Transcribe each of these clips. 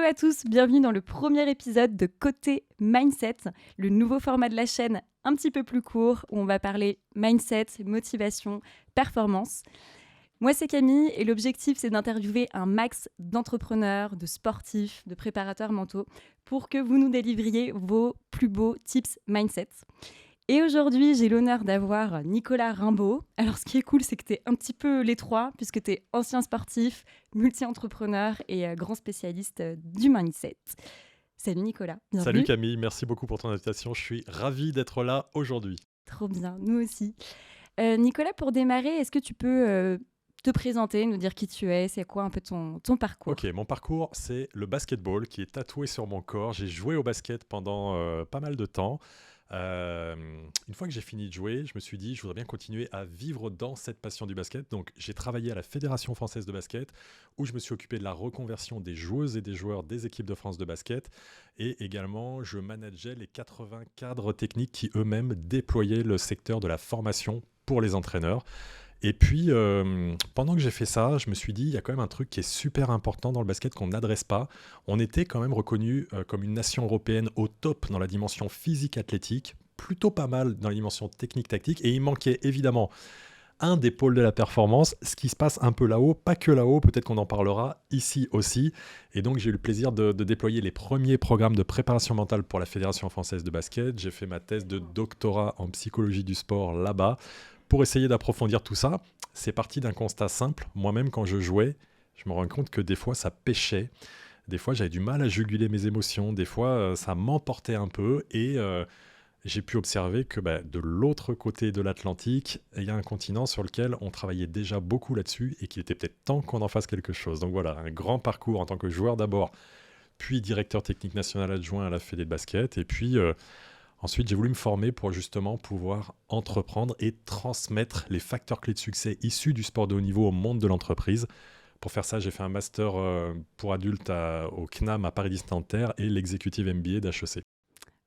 à tous, bienvenue dans le premier épisode de Côté Mindset, le nouveau format de la chaîne un petit peu plus court où on va parler mindset, motivation, performance. Moi c'est Camille et l'objectif c'est d'interviewer un max d'entrepreneurs, de sportifs, de préparateurs mentaux pour que vous nous délivriez vos plus beaux tips mindset. Et aujourd'hui, j'ai l'honneur d'avoir Nicolas Rimbaud. Alors, ce qui est cool, c'est que tu es un petit peu les trois, puisque tu es ancien sportif, multi-entrepreneur et grand spécialiste du mindset. Salut Nicolas, bienvenue. Salut Camille, merci beaucoup pour ton invitation. Je suis ravi d'être là aujourd'hui. Trop bien, nous aussi. Nicolas, pour démarrer, est-ce que tu peux te présenter, nous dire qui tu es, c'est quoi un peu ton parcours ? Ok, mon parcours, c'est le basketball qui est tatoué sur mon corps. J'ai joué au basket pendant pas mal de temps. Une fois que j'ai fini de jouer, je me suis dit je voudrais bien continuer à vivre dans cette passion du basket. Donc j'ai travaillé à la Fédération française de basket où je me suis occupé de la reconversion des joueuses et des joueurs des équipes de France de basket, et également je manageais les 80 cadres techniques qui eux-mêmes déployaient le secteur de la formation pour les entraîneurs. Et puis, pendant que j'ai fait ça, je me suis dit, il y a quand même un truc qui est super important dans le basket qu'on n'adresse pas. On était quand même reconnu comme une nation européenne au top dans la dimension physique-athlétique, plutôt pas mal dans la dimension technique-tactique, et il manquait évidemment un des pôles de la performance, ce qui se passe un peu là-haut, pas que là-haut, peut-être qu'on en parlera ici aussi. Et donc j'ai eu le plaisir de déployer les premiers programmes de préparation mentale pour la Fédération française de basket. J'ai fait ma thèse de doctorat en psychologie du sport là-bas. Pour essayer d'approfondir tout ça, c'est parti d'un constat simple. Moi-même, quand je jouais, je me rends compte que des fois, ça pêchait. Des fois, j'avais du mal à juguler mes émotions. Des fois, ça m'emportait un peu. Et j'ai pu observer que de l'autre côté de l'Atlantique, il y a un continent sur lequel on travaillait déjà beaucoup là-dessus et qu'il était peut-être temps qu'on en fasse quelque chose. Donc voilà, un grand parcours en tant que joueur d'abord, puis directeur technique national adjoint à la Fédé de basket. Et puis... ensuite, j'ai voulu me former pour justement pouvoir entreprendre et transmettre les facteurs clés de succès issus du sport de haut niveau au monde de l'entreprise. Pour faire ça, j'ai fait un master pour adultes au CNAM à Paris-Nanterre et l'executive MBA d'HEC.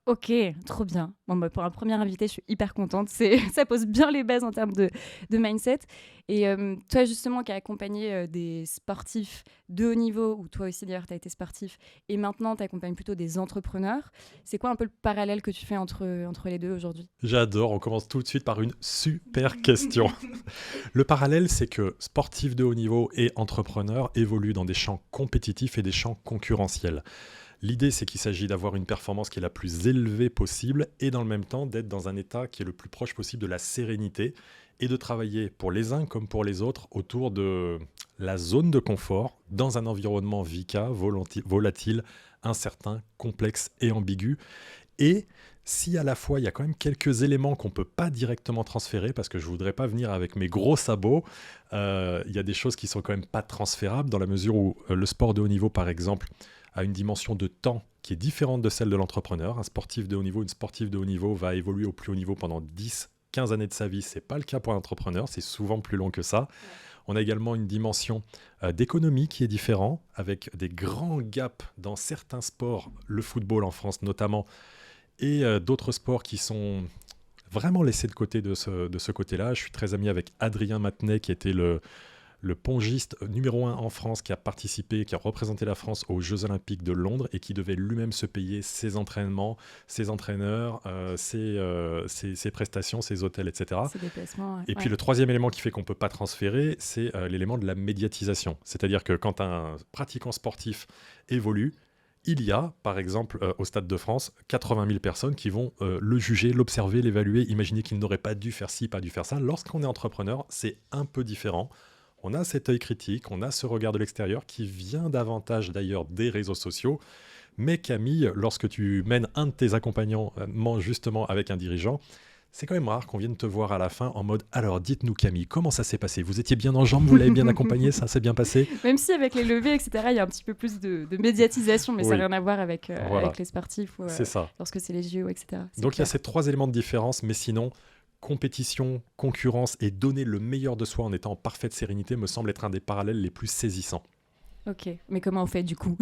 Ok, trop bien. Bon, pour un premier invité, je suis hyper contente. Ça pose bien les bases en termes de mindset. Et toi, justement, qui as accompagné des sportifs de haut niveau, ou toi aussi, d'ailleurs, tu as été sportif, et maintenant, tu accompagnes plutôt des entrepreneurs. C'est quoi un peu le parallèle que tu fais entre les deux aujourd'hui ? J'adore. On commence tout de suite par une super question. Le parallèle, c'est que sportifs de haut niveau et entrepreneurs évoluent dans des champs compétitifs et des champs concurrentiels. L'idée, c'est qu'il s'agit d'avoir une performance qui est la plus élevée possible et dans le même temps d'être dans un état qui est le plus proche possible de la sérénité et de travailler pour les uns comme pour les autres autour de la zone de confort dans un environnement VUCA, volatile, incertain, complexe et ambigu. Et si à la fois il y a quand même quelques éléments qu'on ne peut pas directement transférer, parce que je ne voudrais pas venir avec mes gros sabots, il y a des choses qui ne sont quand même pas transférables dans la mesure où le sport de haut niveau, par exemple, a une dimension de temps qui est différente de celle de l'entrepreneur. Un sportif de haut niveau, une sportive de haut niveau va évoluer au plus haut niveau pendant 10-15 années de sa vie. Ce n'est pas le cas pour un entrepreneur, c'est souvent plus long que ça. On a également une dimension d'économie qui est différente, avec des grands gaps dans certains sports, le football en France notamment, et d'autres sports qui sont vraiment laissés de côté de ce côté-là. Je suis très ami avec Adrien Matenet, qui était le pongiste numéro 1 en France, qui a participé, qui a représenté la France aux Jeux Olympiques de Londres et qui devait lui-même se payer ses entraînements, ses entraîneurs, ses prestations, ses hôtels, etc. Ses déplacements, et puis le troisième élément qui fait qu'on ne peut pas transférer, c'est l'élément de la médiatisation. C'est-à-dire que quand un pratiquant sportif évolue, il y a, par exemple, au Stade de France, 80 000 personnes qui vont le juger, l'observer, l'évaluer, imaginer qu'il n'aurait pas dû faire ci, pas dû faire ça. Lorsqu'on est entrepreneur, c'est un peu différent. On a cet œil critique, on a ce regard de l'extérieur qui vient davantage d'ailleurs des réseaux sociaux. Mais Camille, lorsque tu mènes un de tes accompagnements justement avec un dirigeant, c'est quand même rare qu'on vienne te voir à la fin en mode « Alors, dites-nous Camille, comment ça s'est passé ? Vous étiez bien en jambes, vous l'avez bien accompagné, ça s'est bien passé ?» Même si avec les levées, etc., il y a un petit peu plus de médiatisation, mais ça n'a rien à voir avec les sportifs ou c'est ça. Lorsque c'est les JO, etc. Donc il y a ces trois éléments de différence, mais sinon, compétition, concurrence et donner le meilleur de soi en étant en parfaite sérénité me semble être un des parallèles les plus saisissants. Ok, mais comment on fait du coup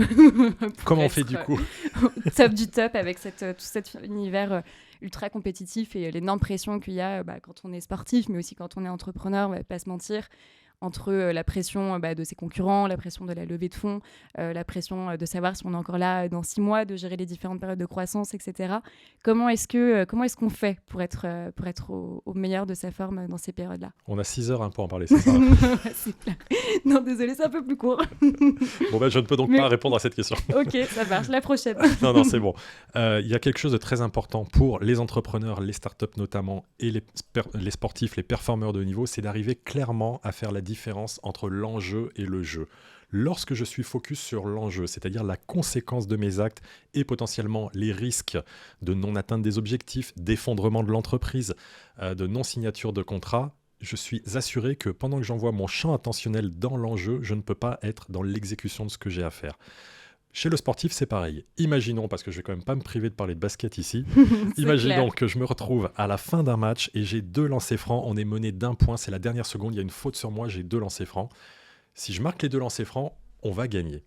Comment on fait du coup au top du top avec tout cet univers ultra compétitif et l'énorme pression qu'il y a quand on est sportif, mais aussi quand on est entrepreneur, on va pas se mentir. entre la pression de ses concurrents, la pression de la levée de fonds, la pression de savoir si on est encore là dans 6 mois, de gérer les différentes périodes de croissance, etc. Comment est-ce qu'on fait pour être au meilleur de sa forme dans ces périodes-là? On a 6 heures pour en parler, c'est ça? C'est clair. Non, désolé, c'est un peu plus court. Bon, je ne peux donc pas répondre à cette question. Ok, ça marche, la prochaine. Non, c'est bon. Il y a quelque chose de très important pour les entrepreneurs, les startups notamment, et les sportifs, les performeurs de haut niveau, c'est d'arriver clairement à faire la différence entre l'enjeu et le jeu. Lorsque je suis focus sur l'enjeu, c'est-à-dire la conséquence de mes actes et potentiellement les risques de non-atteinte des objectifs, d'effondrement de l'entreprise, de non-signature de contrat, je suis assuré que pendant que j'envoie mon champ attentionnel dans l'enjeu, je ne peux pas être dans l'exécution de ce que j'ai à faire. Chez le sportif, c'est pareil. Imaginons, parce que je vais quand même pas me priver de parler de basket ici, imaginons que je me retrouve à la fin d'un match et j'ai 2 lancers francs, on est mené d'1 point, c'est la dernière seconde, il y a une faute sur moi, j'ai 2 lancers francs. Si je marque les 2 lancers francs, on va gagner.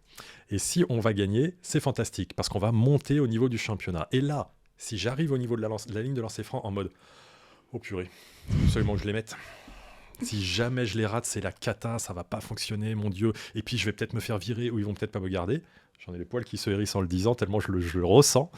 Et si on va gagner, c'est fantastique, parce qu'on va monter au niveau du championnat. Et là, si j'arrive au niveau de la ligne de lancers francs en mode « Oh purée, absolument que je les mette ». Si jamais je les rate, c'est la cata, ça va pas fonctionner, mon Dieu. Et puis je vais peut-être me faire virer ou ils vont peut-être pas me garder. J'en ai les poils qui se hérissent en le disant, tellement je le ressens.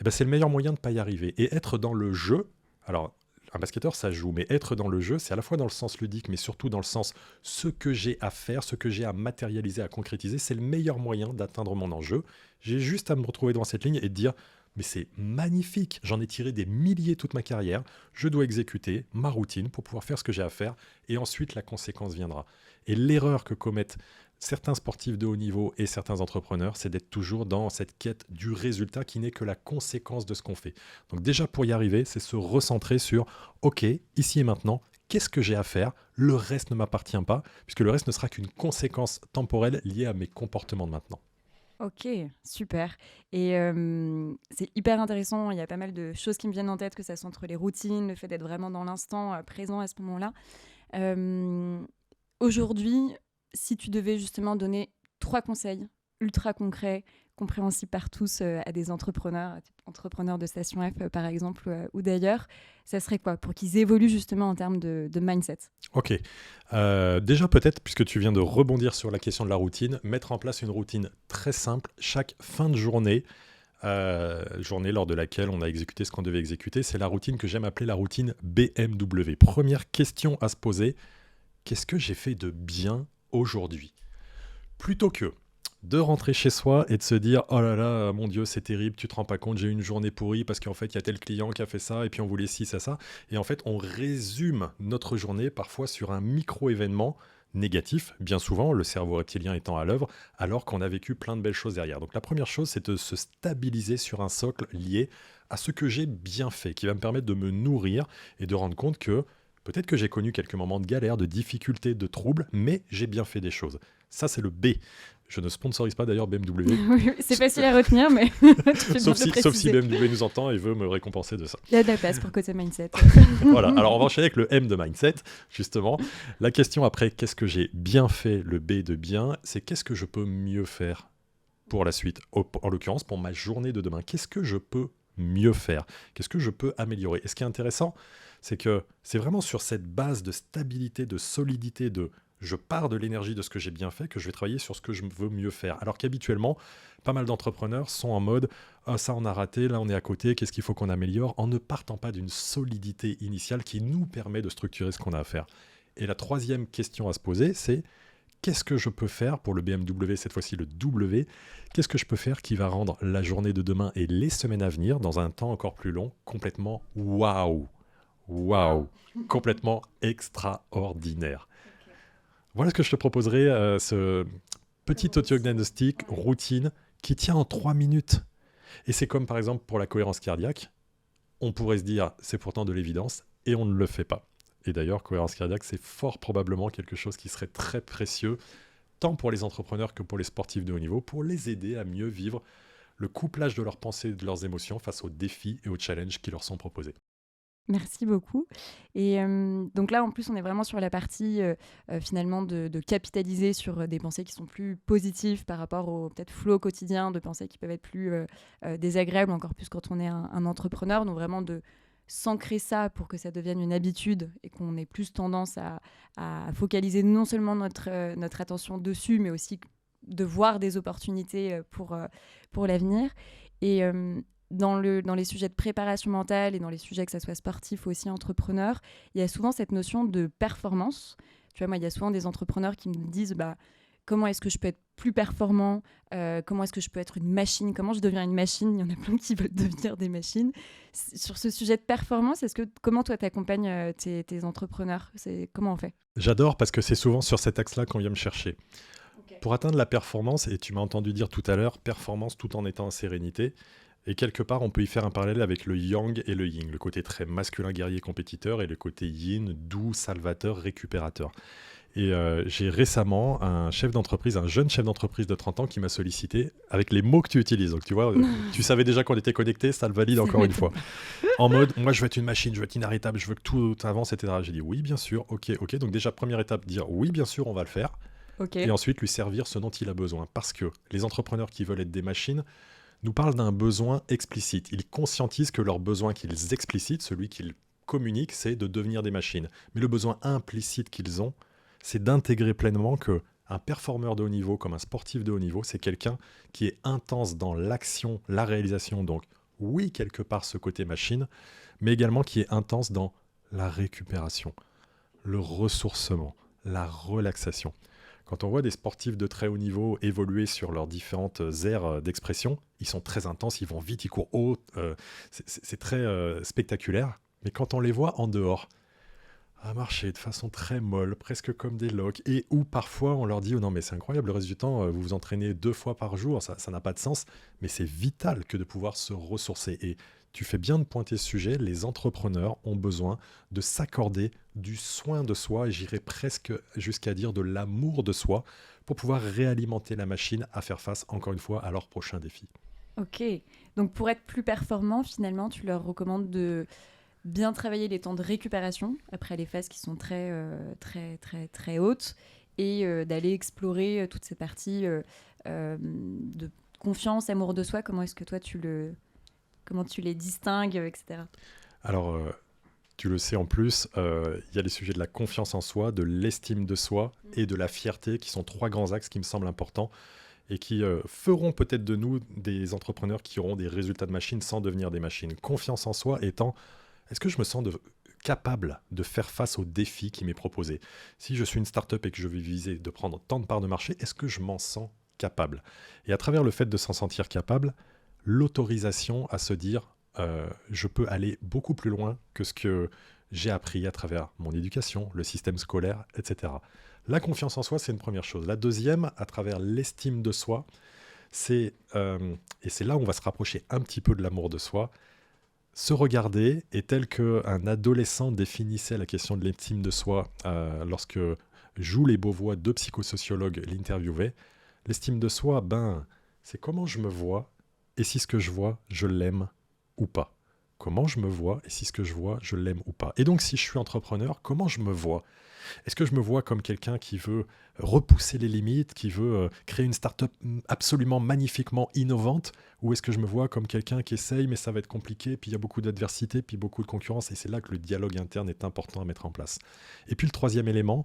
Et ben, c'est le meilleur moyen de ne pas y arriver. Et être dans le jeu, alors un basketteur ça joue, mais être dans le jeu, c'est à la fois dans le sens ludique, mais surtout dans le sens ce que j'ai à faire, ce que j'ai à matérialiser, à concrétiser, c'est le meilleur moyen d'atteindre mon enjeu. J'ai juste à me retrouver devant cette ligne et de dire mais c'est magnifique, j'en ai tiré des milliers toute ma carrière, je dois exécuter ma routine pour pouvoir faire ce que j'ai à faire, et ensuite la conséquence viendra. Et l'erreur que commettent certains sportifs de haut niveau et certains entrepreneurs, c'est d'être toujours dans cette quête du résultat qui n'est que la conséquence de ce qu'on fait. Donc déjà pour y arriver, c'est se recentrer sur « Ok, ici et maintenant, qu'est-ce que j'ai à faire ? Le reste ne m'appartient pas, puisque le reste ne sera qu'une conséquence temporelle liée à mes comportements de maintenant. » Ok, super. Et c'est hyper intéressant. Il y a pas mal de choses qui me viennent en tête, que ça soit entre les routines, le fait d'être vraiment dans l'instant présent à ce moment-là. Aujourd'hui, si tu devais justement donner 3 conseils ultra concrets, compréhensibles par tous à des entrepreneurs de Station F par exemple, ou d'ailleurs, ça serait quoi pour qu'ils évoluent justement en termes de mindset? Ok. Déjà peut-être, puisque tu viens de rebondir sur la question de la routine, mettre en place une routine très simple chaque fin de journée, journée lors de laquelle on a exécuté ce qu'on devait exécuter. C'est la routine que j'aime appeler la routine BMW. Première question à se poser, qu'est-ce que j'ai fait de bien aujourd'hui ? Plutôt que de rentrer chez soi et de se dire « Oh là là, mon Dieu, c'est terrible, tu te rends pas compte, j'ai eu une journée pourrie parce qu'en fait, il y a tel client qui a fait ça et puis on voulait ci, ça. » Et en fait, on résume notre journée parfois sur un micro-événement négatif, bien souvent, le cerveau reptilien étant à l'œuvre, alors qu'on a vécu plein de belles choses derrière. Donc la première chose, c'est de se stabiliser sur un socle lié à ce que j'ai bien fait, qui va me permettre de me nourrir et de rendre compte que peut-être que j'ai connu quelques moments de galère, de difficultés, de troubles, mais j'ai bien fait des choses. Ça, c'est le B. Je ne sponsorise pas d'ailleurs BMW. Oui, c'est facile à retenir, mais sauf si BMW nous entend et veut me récompenser de ça. Il y a de la place pour côté mindset. Voilà, alors on va enchaîner avec le M de mindset, justement. La question après, qu'est-ce que j'ai bien fait, le B de bien, c'est qu'est-ce que je peux mieux faire pour la suite, en l'occurrence pour ma journée de demain. Qu'est-ce que je peux mieux faire ? Qu'est-ce que je peux améliorer ? Et ce qui est intéressant, c'est que c'est vraiment sur cette base de stabilité, de solidité, je pars de l'énergie de ce que j'ai bien fait, que je vais travailler sur ce que je veux mieux faire. Alors qu'habituellement, pas mal d'entrepreneurs sont en mode « Ah, ça on a raté, là on est à côté, qu'est-ce qu'il faut qu'on améliore ?» en ne partant pas d'une solidité initiale qui nous permet de structurer ce qu'on a à faire. Et la troisième question à se poser, c'est qu'est-ce que je peux faire pour le BMW, cette fois-ci le W, qu'est-ce que je peux faire qui va rendre la journée de demain et les semaines à venir, dans un temps encore plus long, complètement waouh, complètement extraordinaire. Voilà ce que je te proposerai, ce petit autodiagnostic, routine, qui tient en 3 minutes. Et c'est comme par exemple pour la cohérence cardiaque, on pourrait se dire c'est pourtant de l'évidence, et on ne le fait pas. Et d'ailleurs, cohérence cardiaque, c'est fort probablement quelque chose qui serait très précieux, tant pour les entrepreneurs que pour les sportifs de haut niveau, pour les aider à mieux vivre le couplage de leurs pensées et de leurs émotions face aux défis et aux challenges qui leur sont proposés. Merci beaucoup. Et donc là, en plus, on est vraiment sur la partie finalement de capitaliser sur des pensées qui sont plus positives par rapport au peut-être flow quotidien, de pensées qui peuvent être plus désagréables, encore plus quand on est un entrepreneur. Donc vraiment de s'ancrer ça pour que ça devienne une habitude et qu'on ait plus tendance à focaliser non seulement notre attention dessus, mais aussi de voir des opportunités pour l'avenir. Et dans les sujets de préparation mentale et dans les sujets que ça soit sportif ou aussi entrepreneur, il y a souvent cette notion de performance. Tu vois, moi, il y a souvent des entrepreneurs qui me disent comment est-ce que je peux être plus performant, comment est-ce que je peux être une machine, comment je deviens une machine. Il y en a plein qui veulent devenir des machines. Sur ce sujet de performance, comment toi t'accompagnes tes entrepreneurs? Comment on fait? J'adore parce que c'est souvent sur cet axe-là qu'on vient me chercher. Okay. Pour atteindre la performance, et tu m'as entendu dire tout à l'heure, performance tout en étant en sérénité, et quelque part on peut y faire un parallèle avec le yang et le yin, le côté très masculin, guerrier, compétiteur, et le côté yin, doux, salvateur, récupérateur. Et j'ai récemment un jeune chef d'entreprise de 30 ans qui m'a sollicité avec les mots que tu utilises. Donc tu vois, tu savais déjà qu'on était connectés, ça le valide encore une fois. En mode, moi je veux être une machine, je veux être inarrêtable, je veux que tout avance, etc. J'ai dit oui, bien sûr, ok. Donc déjà, première étape, dire oui, bien sûr, on va le faire. Okay. Et ensuite, lui servir ce dont il a besoin. Parce que les entrepreneurs qui veulent être des machines nous parlent d'un besoin explicite. Ils conscientisent que leur besoin qu'ils explicitent, celui qu'ils communiquent, c'est de devenir des machines. Mais le besoin implicite qu'ils ont, c'est d'intégrer pleinement qu'un performeur de haut niveau, comme un sportif de haut niveau, c'est quelqu'un qui est intense dans l'action, la réalisation. Donc oui, quelque part ce côté machine, mais également qui est intense dans la récupération, le ressourcement, la relaxation. Quand on voit des sportifs de très haut niveau évoluer sur leurs différentes aires d'expression, ils sont très intenses, ils vont vite, ils courent haut, c'est très spectaculaire. Mais quand on les voit en dehors, à marcher de façon très molle, presque comme des loques, et où parfois on leur dit oh non mais c'est incroyable, le reste du temps vous vous entraînez 2 fois par jour, ça n'a pas de sens, mais c'est vital que de pouvoir se ressourcer. Et tu fais bien de pointer ce sujet, les entrepreneurs ont besoin de s'accorder du soin de soi, et j'irais presque jusqu'à dire de l'amour de soi, pour pouvoir réalimenter la machine à faire face encore une fois à leurs prochains défis. Ok, donc pour être plus performant finalement, tu leur recommandes de bien travailler les temps de récupération après les phases qui sont très hautes et d'aller explorer toutes ces parties de confiance, amour de soi. Comment est-ce que toi comment tu les distingues, etc. Alors, tu le sais en plus, il y a les sujets de la confiance en soi, de l'estime de soi et de la fierté qui sont 3 grands axes qui me semblent importants et qui feront peut-être de nous des entrepreneurs qui auront des résultats de machine sans devenir des machines. Confiance en soi étant est-ce que je me sens capable de faire face au défi qui m'est proposé? Si je suis une start-up et que je vais viser de prendre tant de parts de marché, est-ce que je m'en sens capable? Et à travers le fait de s'en sentir capable, l'autorisation à se dire je peux aller beaucoup plus loin que ce que j'ai appris à travers mon éducation, le système scolaire, etc. La confiance en soi, c'est une première chose. La deuxième, à travers l'estime de soi, et c'est là où on va se rapprocher un petit peu de l'amour de soi, se regarder, et tel qu'un adolescent définissait la question de l'estime de soi lorsque Joue les Beauvois, 2 psychosociologues l'interviewaient, l'estime de soi, c'est comment je me vois, et si ce que je vois, je l'aime ou pas. Comment je me vois, et si ce que je vois, je l'aime ou pas. Et donc, si je suis entrepreneur, comment je me vois? Est-ce que je me vois comme quelqu'un qui veut repousser les limites, qui veut créer une start-up absolument magnifiquement innovante, ou est-ce que je me vois comme quelqu'un qui essaye, mais ça va être compliqué, puis il y a beaucoup d'adversité, puis beaucoup de concurrence, et c'est là que le dialogue interne est important à mettre en place. Et puis le troisième élément,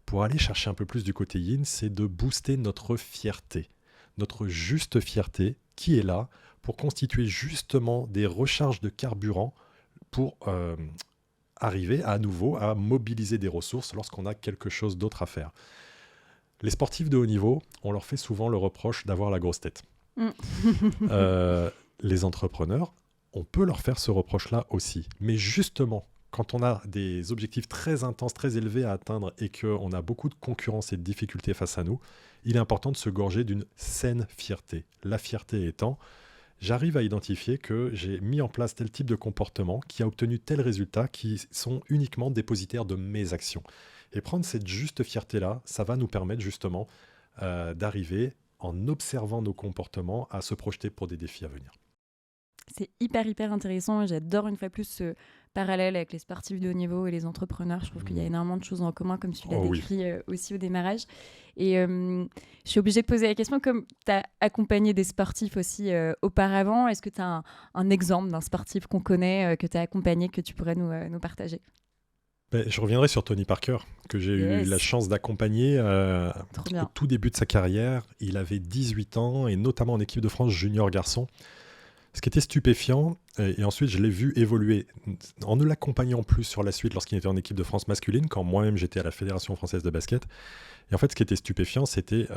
pour aller chercher un peu plus du côté yin, c'est de booster notre fierté, notre juste fierté qui est là pour constituer justement des recharges de carburant pour arriver à nouveau à mobiliser des ressources lorsqu'on a quelque chose d'autre à faire. Les sportifs de haut niveau, on leur fait souvent le reproche d'avoir la grosse tête. Les entrepreneurs, on peut leur faire ce reproche-là aussi. Mais justement, quand on a des objectifs très intenses, très élevés à atteindre et qu'on a beaucoup de concurrence et de difficultés face à nous, il est important de se gorger d'une saine fierté. La fierté étant, j'arrive à identifier que j'ai mis en place tel type de comportement qui a obtenu tel résultat qui sont uniquement dépositaires de mes actions. Et prendre cette juste fierté-là, ça va nous permettre justement d'arriver, en observant nos comportements, à se projeter pour des défis à venir. C'est hyper intéressant. J'adore une fois plus ce parallèle avec les sportifs de haut niveau et les entrepreneurs. Je trouve qu'il y a énormément de choses en commun, comme tu l'as décrit aussi au démarrage. Et je suis obligée de poser la question, comme tu as accompagné des sportifs aussi auparavant, est-ce que tu as un exemple d'un sportif qu'on connaît, que tu as accompagné, que tu pourrais nous partager? Je reviendrai sur Tony Parker, que j'ai eu la chance d'accompagner au tout début de sa carrière. Il avait 18 ans, et notamment en équipe de France junior garçon. Ce qui était stupéfiant, et ensuite je l'ai vu évoluer, en ne l'accompagnant plus sur la suite lorsqu'il était en équipe de France masculine, quand moi-même j'étais à la Fédération française de basket. Et en fait, ce qui était stupéfiant, c'était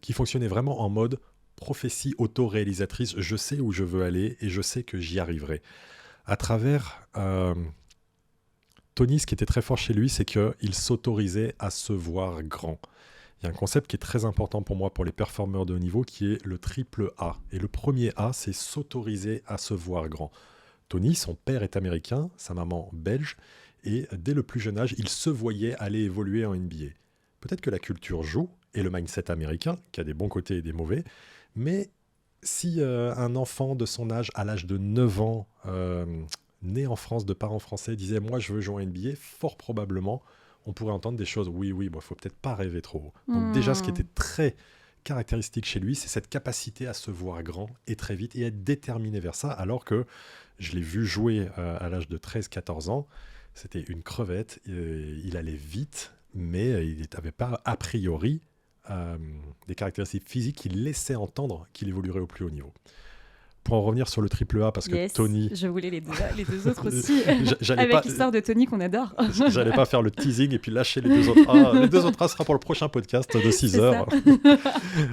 qu'il fonctionnait vraiment en mode prophétie auto-réalisatrice. Je sais où je veux aller et je sais que j'y arriverai. À travers Tony, ce qui était très fort chez lui, c'est qu'il s'autorisait à se voir grand. Il y a un concept qui est très important pour moi, pour les performeurs de haut niveau, qui est le triple A. Et le premier A, c'est s'autoriser à se voir grand. Tony, son père est américain, sa maman belge, et dès le plus jeune âge, il se voyait aller évoluer en NBA. Peut-être que la culture joue, et le mindset américain, qui a des bons côtés et des mauvais, mais si un enfant de son âge, à l'âge de 9 ans, né en France, de parents français, disait « moi je veux jouer en NBA », fort probablement, on pourrait entendre des choses, oui, il ne faut peut-être pas rêver trop haut. Donc déjà, ce qui était très caractéristique chez lui, c'est cette capacité à se voir grand et très vite et à être déterminé vers ça, alors que je l'ai vu jouer à l'âge de 13-14 ans, c'était une crevette, il allait vite, mais il n'avait pas a priori des caractéristiques physiques qui laissaient entendre qu'il évoluerait au plus haut niveau. Pour en revenir sur le triple A, parce que Tony... Je voulais les deux autres aussi, avec l'histoire de Tony qu'on adore. J'allais pas faire le teasing et puis lâcher les deux autres A. Les deux autres A sera pour le prochain podcast de 6 heures.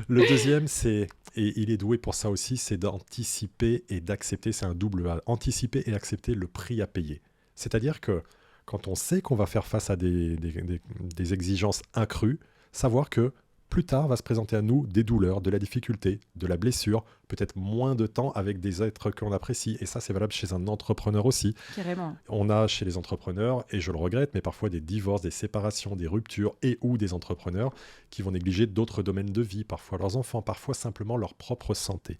Le deuxième, et il est doué pour ça aussi, c'est d'anticiper et d'accepter, c'est un double A. Anticiper et accepter le prix à payer. C'est-à-dire que quand on sait qu'on va faire face à des exigences accrues, savoir que plus tard va se présenter à nous des douleurs, de la difficulté, de la blessure, peut-être moins de temps avec des êtres qu'on apprécie. Et ça, c'est valable chez un entrepreneur aussi. Carrément. On a chez les entrepreneurs, et je le regrette, mais parfois des divorces, des séparations, des ruptures et ou des entrepreneurs qui vont négliger d'autres domaines de vie, parfois leurs enfants, parfois simplement leur propre santé.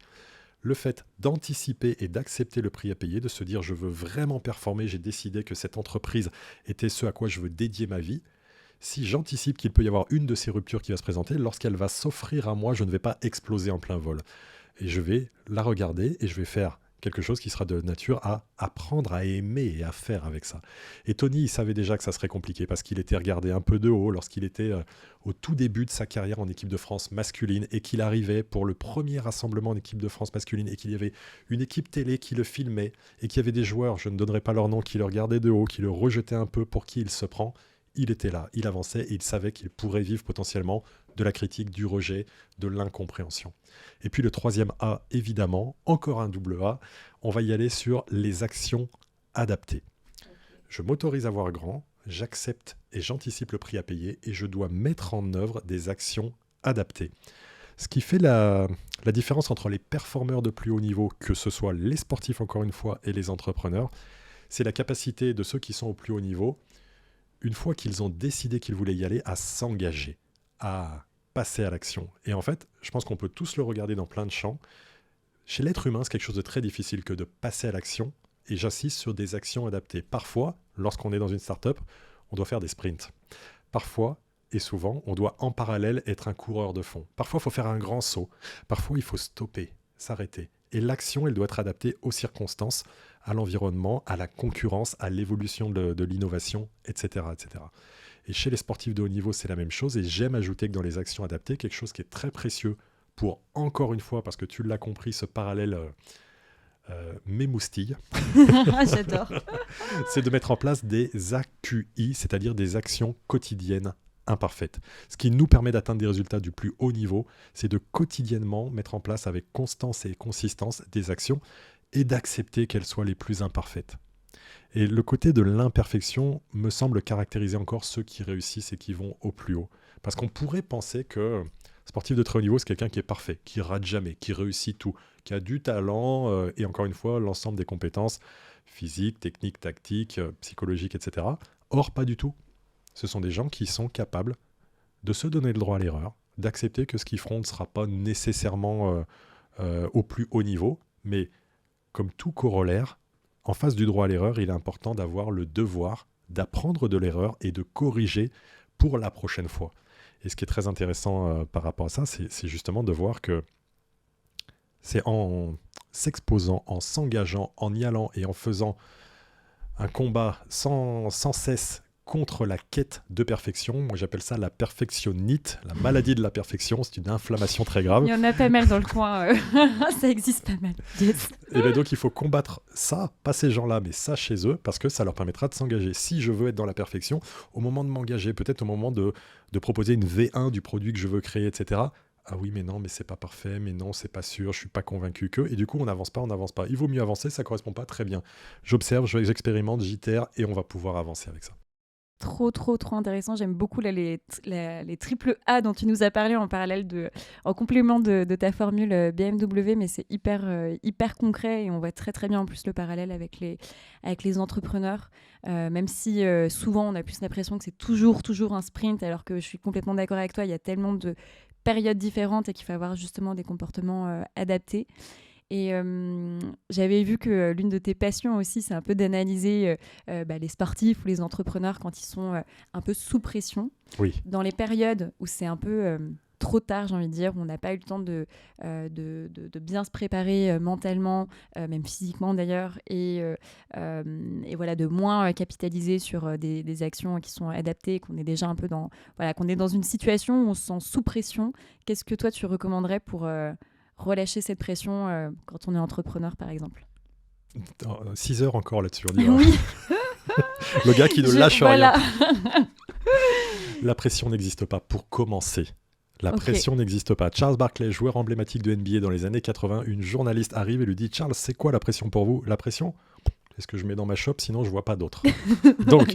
Le fait d'anticiper et d'accepter le prix à payer, de se dire je veux vraiment performer, j'ai décidé que cette entreprise était ce à quoi je veux dédier ma vie. Si j'anticipe qu'il peut y avoir une de ces ruptures qui va se présenter, lorsqu'elle va s'offrir à moi, je ne vais pas exploser en plein vol. Et je vais la regarder et je vais faire quelque chose qui sera de nature à apprendre à aimer et à faire avec ça. Et Tony, il savait déjà que ça serait compliqué parce qu'il était regardé un peu de haut lorsqu'il était au tout début de sa carrière en équipe de France masculine et qu'il arrivait pour le premier rassemblement en équipe de France masculine et qu'il y avait une équipe télé qui le filmait et qu'il y avait des joueurs, je ne donnerai pas leur nom, qui le regardaient de haut, qui le rejetaient un peu pour qui il se prend. Il était là, il avançait et il savait qu'il pourrait vivre potentiellement de la critique, du rejet, de l'incompréhension. Et puis le troisième A, évidemment, encore un double A, on va y aller sur les actions adaptées. Je m'autorise à voir grand, j'accepte et j'anticipe le prix à payer et je dois mettre en œuvre des actions adaptées. Ce qui fait la différence entre les performeurs de plus haut niveau, que ce soit les sportifs encore une fois et les entrepreneurs, c'est la capacité de ceux qui sont au plus haut niveau, une fois qu'ils ont décidé qu'ils voulaient y aller, à s'engager, à passer à l'action. Et en fait, je pense qu'on peut tous le regarder dans plein de champs. Chez l'être humain, c'est quelque chose de très difficile que de passer à l'action, et j'insiste sur des actions adaptées. Parfois, lorsqu'on est dans une start-up, on doit faire des sprints. Parfois, et souvent, on doit en parallèle être un coureur de fond. Parfois, il faut faire un grand saut. Parfois, il faut stopper, s'arrêter. Et l'action, elle doit être adaptée aux circonstances, à l'environnement, à la concurrence, à l'évolution de l'innovation, etc., etc. Et chez les sportifs de haut niveau, c'est la même chose. Et j'aime ajouter que dans les actions adaptées, quelque chose qui est très précieux pour, encore une fois, parce que tu l'as compris, ce parallèle m'émoustille. J'adore. C'est de mettre en place des AQI, c'est-à-dire des actions quotidiennes imparfaites. Ce qui nous permet d'atteindre des résultats du plus haut niveau, c'est de quotidiennement mettre en place avec constance et consistance des actions et d'accepter qu'elles soient les plus imparfaites. Et le côté de l'imperfection me semble caractériser encore ceux qui réussissent et qui vont au plus haut. Parce qu'on pourrait penser que sportif de très haut niveau, c'est quelqu'un qui est parfait, qui rate jamais, qui réussit tout, qui a du talent et encore une fois, l'ensemble des compétences physiques, techniques, tactiques, psychologiques, etc. Or, pas du tout. Ce sont des gens qui sont capables de se donner le droit à l'erreur, d'accepter que ce qu'ils feront ne sera pas nécessairement au plus haut niveau, mais comme tout corollaire, en face du droit à l'erreur, il est important d'avoir le devoir d'apprendre de l'erreur et de corriger pour la prochaine fois. Et ce qui est très intéressant par rapport à ça, c'est justement de voir que c'est en s'exposant, en s'engageant, en y allant et en faisant un combat sans cesse contre la quête de perfection. Moi, j'appelle ça la perfectionnite, la maladie de la perfection. C'est une inflammation très grave. Il y en a pas mal dans le coin. Ça existe pas mal. Yes. Et bien donc, il faut combattre ça, pas ces gens-là, mais ça chez eux, parce que ça leur permettra de s'engager. Si je veux être dans la perfection, au moment de m'engager, peut-être au moment de proposer une V1 du produit que je veux créer, etc., ah oui, mais non, mais c'est pas parfait, mais non, c'est pas sûr, je suis pas convaincu que. Et du coup, on n'avance pas. Il vaut mieux avancer, ça correspond pas, très bien. J'observe, j'expérimente, j'itère et on va pouvoir avancer avec ça. Trop intéressant. J'aime beaucoup là, les triple A dont tu nous as parlé en complément de ta formule BMW, mais c'est hyper concret et on voit très bien en plus le parallèle avec les entrepreneurs, même si souvent on a plus l'impression que c'est toujours un sprint, alors que je suis complètement d'accord avec toi, il y a tellement de périodes différentes et qu'il faut avoir justement des comportements adaptés. Et j'avais vu que l'une de tes passions aussi, c'est un peu d'analyser les sportifs ou les entrepreneurs quand ils sont un peu sous pression. Oui. Dans les périodes où c'est un peu trop tard, j'ai envie de dire, où on n'a pas eu le temps de bien se préparer mentalement, même physiquement d'ailleurs, et voilà, de moins capitaliser sur des actions qui sont adaptées, qu'on est déjà un peu qu'on est dans une situation où on se sent sous pression. Qu'est-ce que toi tu recommanderais pour relâcher cette pression quand on est entrepreneur, par exemple? 6 heures encore là-dessus, on y va. Oui. Le gars qui ne lâche voilà. rien. La pression n'existe pas pour commencer. La pression n'existe pas. Charles Barkley, joueur emblématique de NBA dans les années 80, une journaliste arrive et lui dit « Charles, c'est quoi la pression pour vous ?» La pression, c'est ce que je mets dans ma shop, sinon je vois pas d'autre. Donc,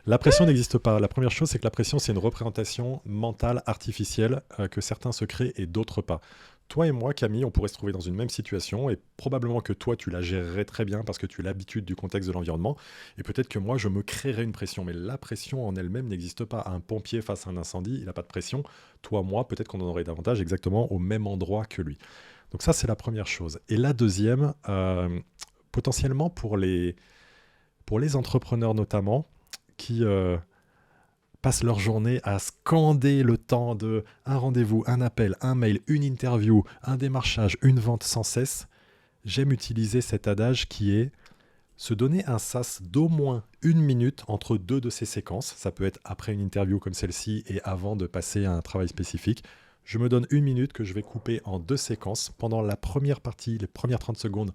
la pression n'existe pas. La première chose, c'est que la pression, c'est une représentation mentale artificielle que certains se créent et d'autres pas. Toi et moi, Camille, on pourrait se trouver dans une même situation et probablement que toi, tu la gérerais très bien parce que tu as l'habitude du contexte de l'environnement et peut-être que moi, je me créerais une pression. Mais la pression en elle-même n'existe pas. Un pompier face à un incendie, il n'a pas de pression. Toi, moi, peut-être qu'on en aurait davantage exactement au même endroit que lui. Donc ça, c'est la première chose. Et la deuxième, potentiellement pour les entrepreneurs notamment, qui passent leur journée à scander le temps de un rendez-vous, un appel, un mail, une interview, un démarchage, une vente sans cesse, j'aime utiliser cet adage qui est se donner un sas d'au moins 1 minute entre 2 de ces séquences. Ça peut être après une interview comme celle-ci et avant de passer à un travail spécifique. Je me donne 1 minute que je vais couper en 2 séquences. Pendant la première partie, les premières 30 secondes,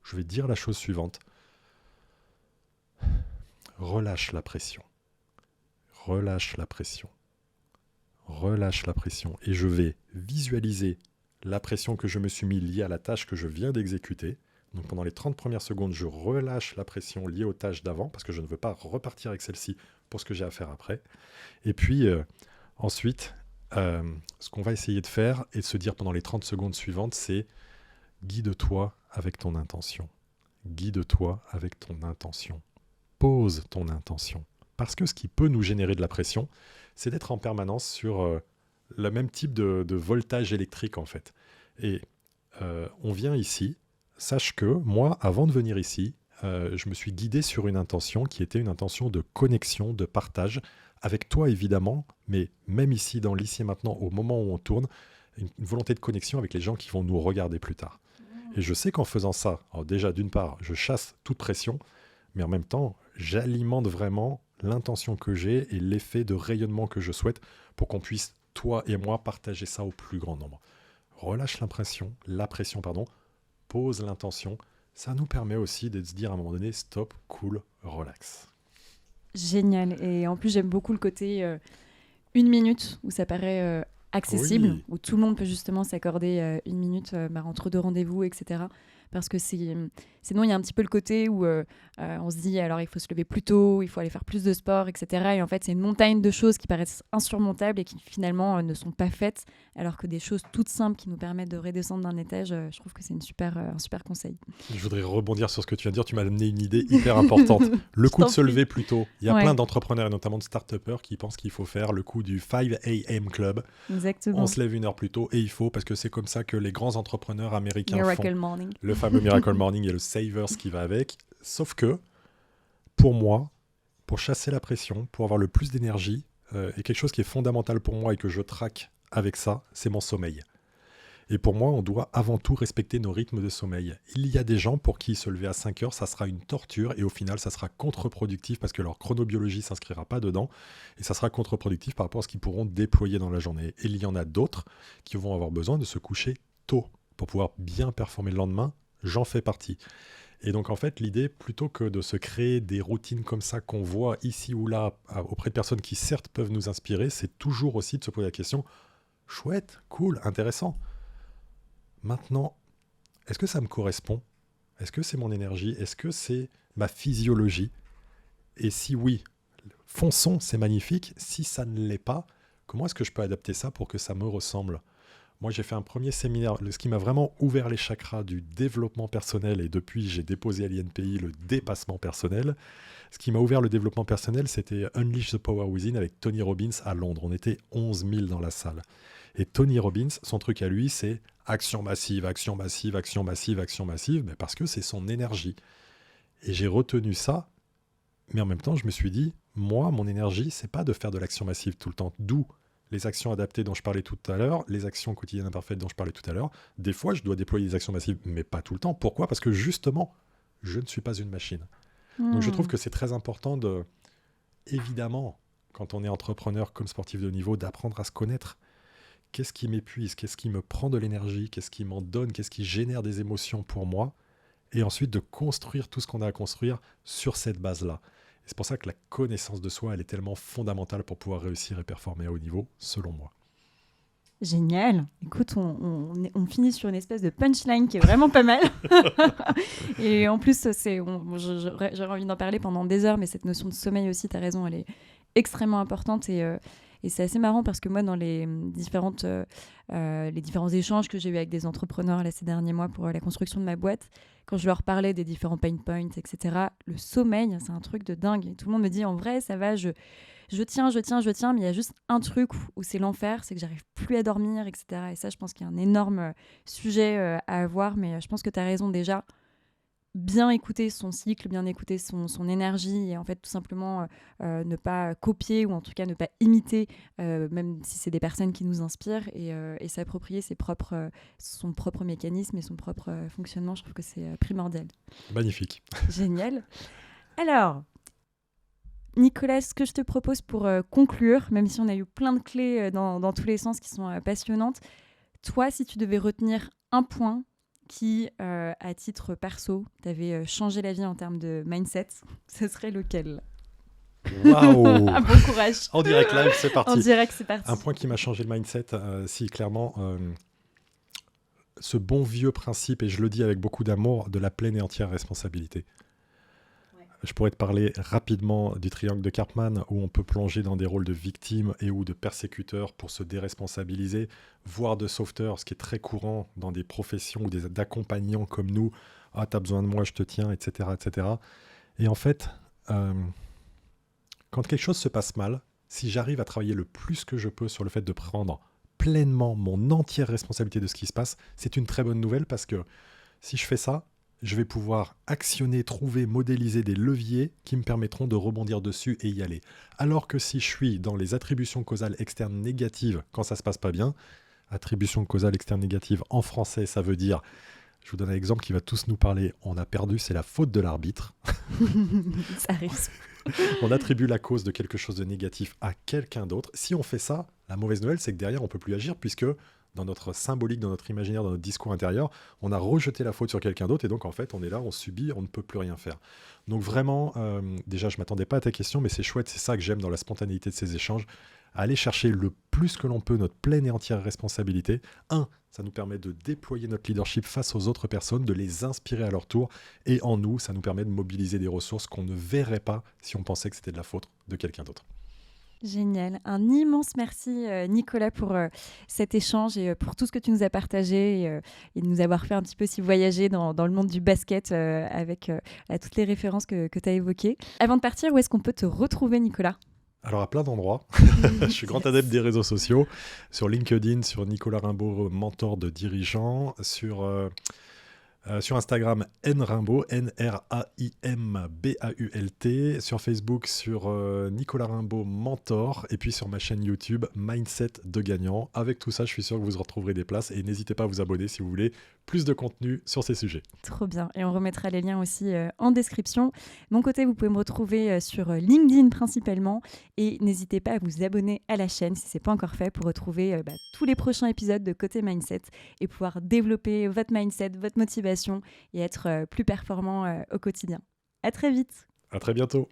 je vais dire la chose suivante. Relâche la pression. Relâche la pression. Relâche la pression. Et je vais visualiser la pression que je me suis mis liée à la tâche que je viens d'exécuter. Donc pendant les 30 premières secondes, je relâche la pression liée aux tâches d'avant parce que je ne veux pas repartir avec celle-ci pour ce que j'ai à faire après. Et puis ensuite, ce qu'on va essayer de faire et de se dire pendant les 30 secondes suivantes, c'est guide-toi avec ton intention. Guide-toi avec ton intention. Pose ton intention. Parce que ce qui peut nous générer de la pression, c'est d'être en permanence sur le même type de voltage électrique en fait. Et on vient ici, sache que moi, avant de venir ici, je me suis guidé sur une intention qui était une intention de connexion, de partage, avec toi évidemment, mais même ici, dans l'ici et maintenant, au moment où on tourne, une volonté de connexion avec les gens qui vont nous regarder plus tard. Et je sais qu'en faisant ça, alors déjà d'une part, je chasse toute pression, mais en même temps, j'alimente vraiment l'intention que j'ai et l'effet de rayonnement que je souhaite pour qu'on puisse, toi et moi, partager ça au plus grand nombre. Relâche la pression, pose l'intention. Ça nous permet aussi de se dire à un moment donné, stop, cool, relax. Génial. Et en plus, j'aime beaucoup le côté 1 minute où ça paraît accessible, oui, où tout le monde peut justement s'accorder 1 minute entre 2 rendez-vous, etc. Parce que sinon, il y a un petit peu le côté où on se dit, alors il faut se lever plus tôt, il faut aller faire plus de sport, etc. Et en fait, c'est une montagne de choses qui paraissent insurmontables et qui finalement ne sont pas faites, alors que des choses toutes simples qui nous permettent de redescendre d'un étage, je trouve que c'est un super conseil. Je voudrais rebondir sur ce que tu viens de dire. Tu m'as amené une idée hyper importante. Le coup de se lever plus tôt. Il y a plein d'entrepreneurs et notamment de start-upers qui pensent qu'il faut faire le coup du 5 a.m. club. Exactement. On se lève 1 heure plus tôt et il faut, parce que c'est comme ça que les grands entrepreneurs américains Miracle font. Morning. Le fameux Miracle Morning et le Savers qui va avec. Sauf que, pour moi, pour chasser la pression, pour avoir le plus d'énergie, et quelque chose qui est fondamental pour moi et que je traque avec ça, c'est mon sommeil. Et pour moi, on doit avant tout respecter nos rythmes de sommeil. Il y a des gens pour qui se lever à 5 heures, ça sera une torture et au final, ça sera contre-productif parce que leur chronobiologie ne s'inscrira pas dedans et ça sera contre-productif par rapport à ce qu'ils pourront déployer dans la journée. Et il y en a d'autres qui vont avoir besoin de se coucher tôt pour pouvoir bien performer le lendemain. J'en fais partie. Et donc en fait, l'idée, plutôt que de se créer des routines comme ça qu'on voit ici ou là auprès de personnes qui certes peuvent nous inspirer, c'est toujours aussi de se poser la question, chouette, cool, intéressant. Maintenant, est-ce que ça me correspond ? Est-ce que c'est mon énergie ? Est-ce que c'est ma physiologie ? Et si oui, fonçons, c'est magnifique. Si ça ne l'est pas, comment est-ce que je peux adapter ça pour que ça me ressemble ? Moi, j'ai fait un premier séminaire, ce qui m'a vraiment ouvert les chakras du développement personnel, et depuis, j'ai déposé à l'INPI le dépassement personnel. Ce qui m'a ouvert le développement personnel, c'était Unleash the Power Within avec Tony Robbins à Londres. On était 11 000 dans la salle. Et Tony Robbins, son truc à lui, c'est action massive, action massive, action massive, action massive, mais parce que c'est son énergie. Et j'ai retenu ça, mais en même temps, je me suis dit, moi, mon énergie, c'est pas de faire de l'action massive tout le temps. D'où les actions adaptées dont je parlais tout à l'heure, les actions quotidiennes imparfaites dont je parlais tout à l'heure. Des fois, je dois déployer des actions massives, mais pas tout le temps. Pourquoi ? Parce que justement, je ne suis pas une machine. Donc je trouve que c'est très important de, évidemment, quand on est entrepreneur comme sportif de haut niveau, d'apprendre à se connaître. Qu'est-ce qui m'épuise ? Qu'est-ce qui me prend de l'énergie ? Qu'est-ce qui m'en donne ? Qu'est-ce qui génère des émotions pour moi ? Et ensuite de construire tout ce qu'on a à construire sur cette base-là. Et c'est pour ça que la connaissance de soi, elle est tellement fondamentale pour pouvoir réussir et performer à haut niveau, selon moi. Génial. Écoute, on finit sur une espèce de punchline qui est vraiment pas mal. Et en plus, j'aurais envie d'en parler pendant des heures, mais cette notion de sommeil aussi, tu as raison, elle est extrêmement importante. Et c'est assez marrant parce que moi, dans les différents échanges que j'ai eus avec des entrepreneurs là, ces derniers mois pour la construction de ma boîte, quand je leur parlais des différents pain points, etc., le sommeil, c'est un truc de dingue. Et tout le monde me dit, en vrai, ça va, je tiens, mais il y a juste un truc où c'est l'enfer, c'est que j'arrive plus à dormir, etc. Et ça, je pense qu'il y a un énorme sujet à avoir, mais je pense que tu as raison déjà. Bien écouter son cycle, bien écouter son énergie et en fait tout simplement ne pas copier ou en tout cas ne pas imiter, même si c'est des personnes qui nous inspirent et s'approprier son propre mécanisme et son propre fonctionnement. Je trouve que c'est primordial. Magnifique. Génial. Alors, Nicolas, ce que je te propose pour conclure, même si on a eu plein de clés dans tous les sens qui sont passionnantes, toi, si tu devais retenir un point qui, à titre perso, t'avait changé la vie en termes de mindset, ce serait lequel ? Waouh. Bon courage. En direct live, c'est parti. En direct, c'est parti. Un point qui m'a changé le mindset, si clairement, ce bon vieux principe, et je le dis avec beaucoup d'amour, de la pleine et entière responsabilité. Je pourrais te parler rapidement du triangle de Karpman, où on peut plonger dans des rôles de victime et ou de persécuteur pour se déresponsabiliser, voire de sauveteur, ce qui est très courant dans des professions ou d'accompagnants comme nous. « Ah, t'as besoin de moi, je te tiens, etc. etc. » Et en fait, quand quelque chose se passe mal, si j'arrive à travailler le plus que je peux sur le fait de prendre pleinement mon entière responsabilité de ce qui se passe, c'est une très bonne nouvelle parce que si je fais ça, je vais pouvoir actionner, trouver, modéliser des leviers qui me permettront de rebondir dessus et y aller. Alors que si je suis dans les attributions causales externes négatives quand ça se passe pas bien, attribution causale externe négative en français, ça veut dire, je vous donne un exemple qui va tous nous parler, on a perdu, c'est la faute de l'arbitre. Ça arrive. On attribue la cause de quelque chose de négatif à quelqu'un d'autre. Si on fait ça, la mauvaise nouvelle, c'est que derrière, on ne peut plus agir puisque dans notre symbolique, dans notre imaginaire, dans notre discours intérieur, on a rejeté la faute sur quelqu'un d'autre et donc en fait, on est là, on subit, on ne peut plus rien faire. Donc vraiment, déjà, je ne m'attendais pas à ta question, mais c'est chouette, c'est ça que j'aime dans la spontanéité de ces échanges, aller chercher le plus que l'on peut notre pleine et entière responsabilité. Ça nous permet de déployer notre leadership face aux autres personnes, de les inspirer à leur tour, et en nous, ça nous permet de mobiliser des ressources qu'on ne verrait pas si on pensait que c'était de la faute de quelqu'un d'autre. Génial. Un immense merci Nicolas pour cet échange et pour tout ce que tu nous as partagé et de nous avoir fait un petit peu aussi voyager dans le monde du basket avec toutes les références que tu as évoquées. Avant de partir, où est-ce qu'on peut te retrouver Nicolas ? Alors à plein d'endroits. Je suis grand adepte des réseaux sociaux. Sur LinkedIn, sur Nicolas Rimbaud, mentor de dirigeants. Sur Instagram, nrimbault, N-R-A-I-M-B-A-U-L-T. Sur Facebook, sur Nicolas Rimbaud, mentor. Et puis sur ma chaîne YouTube, Mindset de gagnant. Avec tout ça, je suis sûr que vous retrouverez des places. Et n'hésitez pas à vous abonner si vous voulez plus de contenu sur ces sujets. Trop bien. Et on remettra les liens aussi en description. De mon côté, vous pouvez me retrouver sur LinkedIn principalement. Et n'hésitez pas à vous abonner à la chaîne si ce n'est pas encore fait pour retrouver tous les prochains épisodes de Côté Mindset et pouvoir développer votre mindset, votre motivation et être plus performant au quotidien. À très vite. À très bientôt.